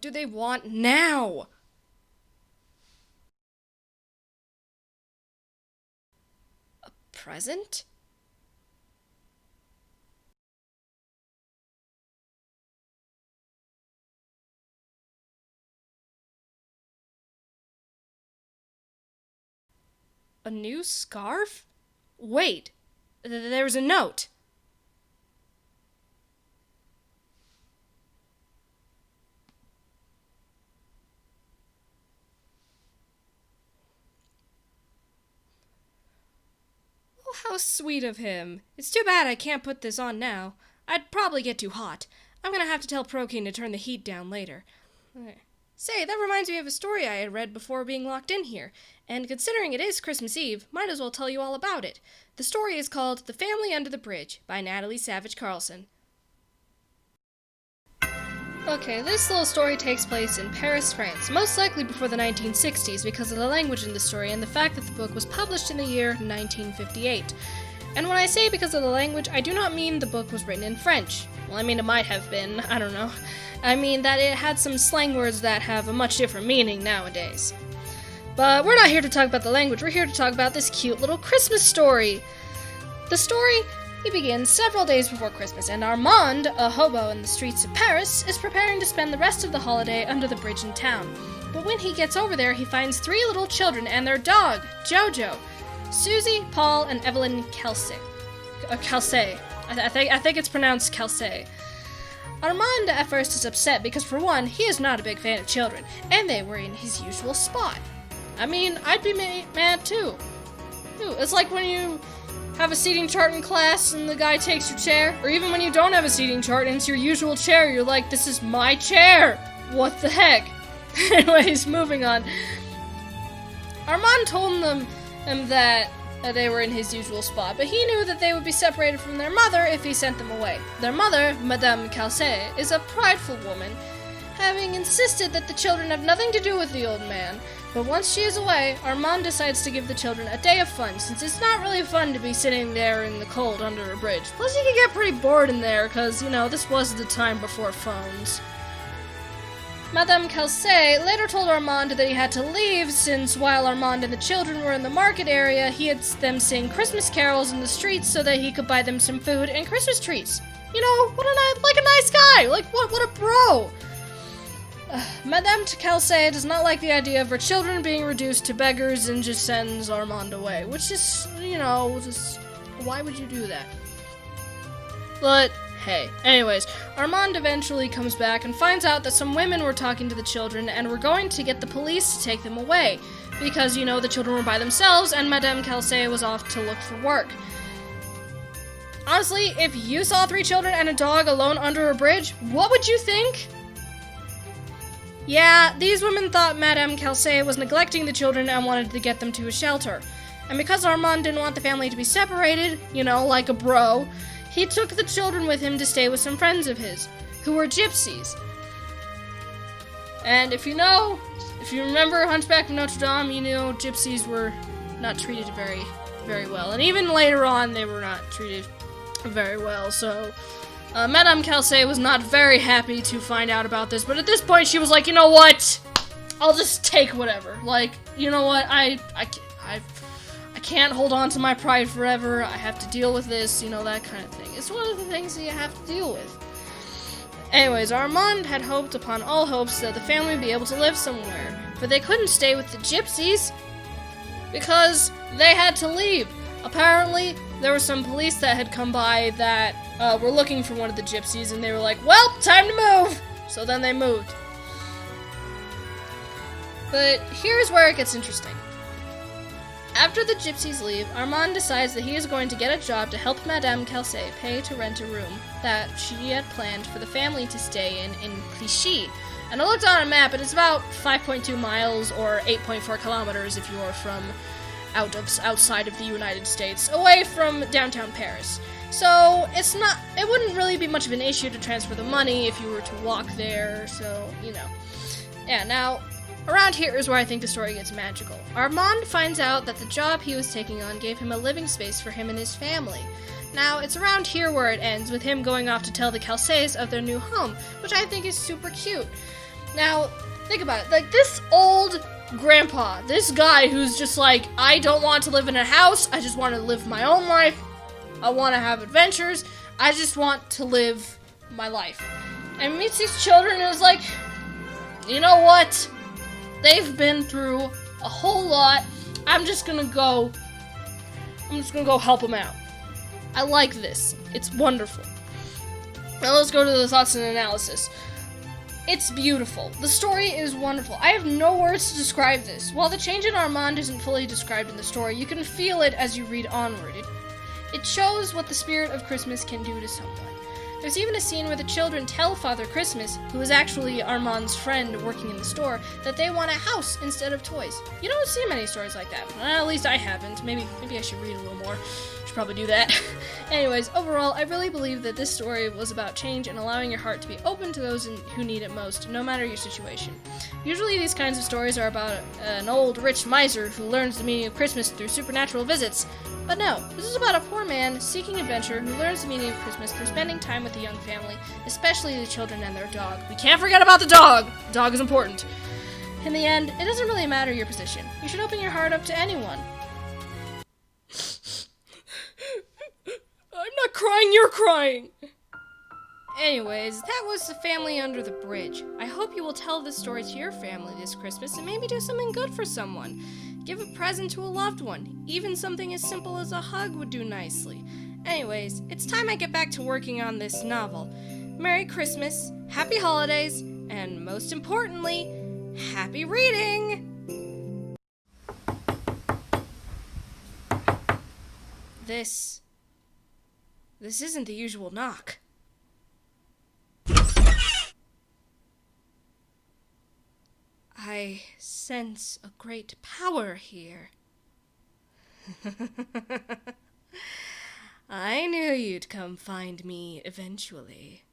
do they want now? A present? A new scarf? Wait, there's a note. Oh, how sweet of him. It's too bad I can't put this on now. I'd probably get too hot. I'm gonna have to tell Protein to turn the heat down later. Say, that reminds me of a story I had read before being locked in here, and considering it is Christmas Eve, might as well tell you all about it. The story is called The Family Under the Bridge by Natalie Savage Carlson. Okay, this little story takes place in Paris, France, most likely before the 1960s because of the language in the story and the fact that the book was published in the year 1958. And when I say because of the language, I do not mean the book was written in French. Well, I mean, it might have been, I don't know. I mean that it had some slang words that have a much different meaning nowadays. But we're not here to talk about the language, we're here to talk about this cute little Christmas story. The story, he begins several days before Christmas, and Armand, a hobo in the streets of Paris, is preparing to spend the rest of the holiday under the bridge in town. But when he gets over there, he finds 3 little children and their dog, Jojo. Susie, Paul, and Evelyn Kelsey. I think it's pronounced Kelsey. Armand at first is upset because, for one, he is not a big fan of children, and they were in his usual spot. I mean, I'd be mad too. It's like when you have a seating chart in class and the guy takes your chair, or even when you don't have a seating chart and it's your usual chair, you're like, this is my chair! What the heck? Anyways, moving on. Armand told them that they were in his usual spot, but he knew that they would be separated from their mother if he sent them away. Their mother, Madame Carlson, is a prideful woman, having insisted that the children have nothing to do with the old man. But once she is away, Armand decides to give the children a day of fun, since it's not really fun to be sitting there in the cold under a bridge. Plus, you can get pretty bored in there, because, this was the time before phones. Madame Carlson later told Armand that he had to leave, since while Armand and the children were in the market area, he had them sing Christmas carols in the streets so that he could buy them some food and Christmas treats. Like a nice guy! What a bro! Madame Carlson does not like the idea of her children being reduced to beggars and just sends Armand away, which is, why would you do that? But hey. Anyways, Armand eventually comes back and finds out that some women were talking to the children and were going to get the police to take them away. Because, the children were by themselves and Madame Carlson was off to look for work. Honestly, if you saw 3 children and a dog alone under a bridge, what would you think? Yeah, these women thought Madame Carlson was neglecting the children and wanted to get them to a shelter. And because Armand didn't want the family to be separated, like a bro, he took the children with him to stay with some friends of his, who were gypsies. And if you remember Hunchback of Notre Dame, gypsies were not treated very, very well. And even later on, they were not treated very well, so Madame Carlson was not very happy to find out about this, but at this point she was like, you know what? I'll just take whatever. Like, you know what? I can't hold on to my pride forever. I have to deal with this, that kind of thing. It's one of the things that you have to deal with. Anyways, Armand had hoped upon all hopes that the family would be able to live somewhere, but they couldn't stay with the gypsies because they had to leave. Apparently, there were some police that had come by that were looking for one of the gypsies, and they were like, well, time to move! So then they moved. But here's where it gets interesting. After the gypsies leave, Armand decides that he is going to get a job to help Madame Carlson pay to rent a room that she had planned for the family to stay in Clichy. And I looked on a map, and it's about 5.2 miles or 8.4 kilometers if you're from outside of the United States, away from downtown Paris. So it wouldn't really be much of an issue to transfer the money if you were to walk there, so, Yeah, now, around here is where I think the story gets magical. Armand finds out that the job he was taking on gave him a living space for him and his family. Now, it's around here where it ends, with him going off to tell the Carlsons of their new home, which I think is super cute. Now, think about it. Like, this old grandpa, this guy who's just like, I don't want to live in a house, I just want to live my own life, I want to have adventures, I just want to live my life. And meets these children and is like, you know what? They've been through a whole lot. I'm just gonna go help them out. I like this. It's wonderful. Now let's go to the thoughts and analysis. It's beautiful. The story is wonderful. I have no words to describe this. While the change in Armand isn't fully described in the story, you can feel it as you read onward. It shows what the spirit of Christmas can do to someone. There's even a scene where the children tell Father Christmas, who is actually Armand's friend working in the store, that they want a house instead of toys. You don't see many stories like that. Well, at least I haven't. Maybe I should read a little more. Should probably do that. Anyways, overall, I really believe that this story was about change and allowing your heart to be open to those who need it most, no matter your situation. Usually these kinds of stories are about an old rich miser who learns the meaning of Christmas through supernatural visits. But no, this is about a poor man seeking adventure who learns the meaning of Christmas through spending time with the young family, especially the children and their dog. We can't forget about the dog! The dog is important. In the end, it doesn't really matter your position. You should open your heart up to anyone. I'm not crying, you're crying! Anyways, that was The Family Under the Bridge. I hope you will tell this story to your family this Christmas and maybe do something good for someone. Give a present to a loved one. Even something as simple as a hug would do nicely. Anyways, it's time I get back to working on this novel. Merry Christmas, Happy Holidays, and most importantly, Happy Reading! This isn't the usual knock. I sense a great power here. I knew you'd come find me eventually.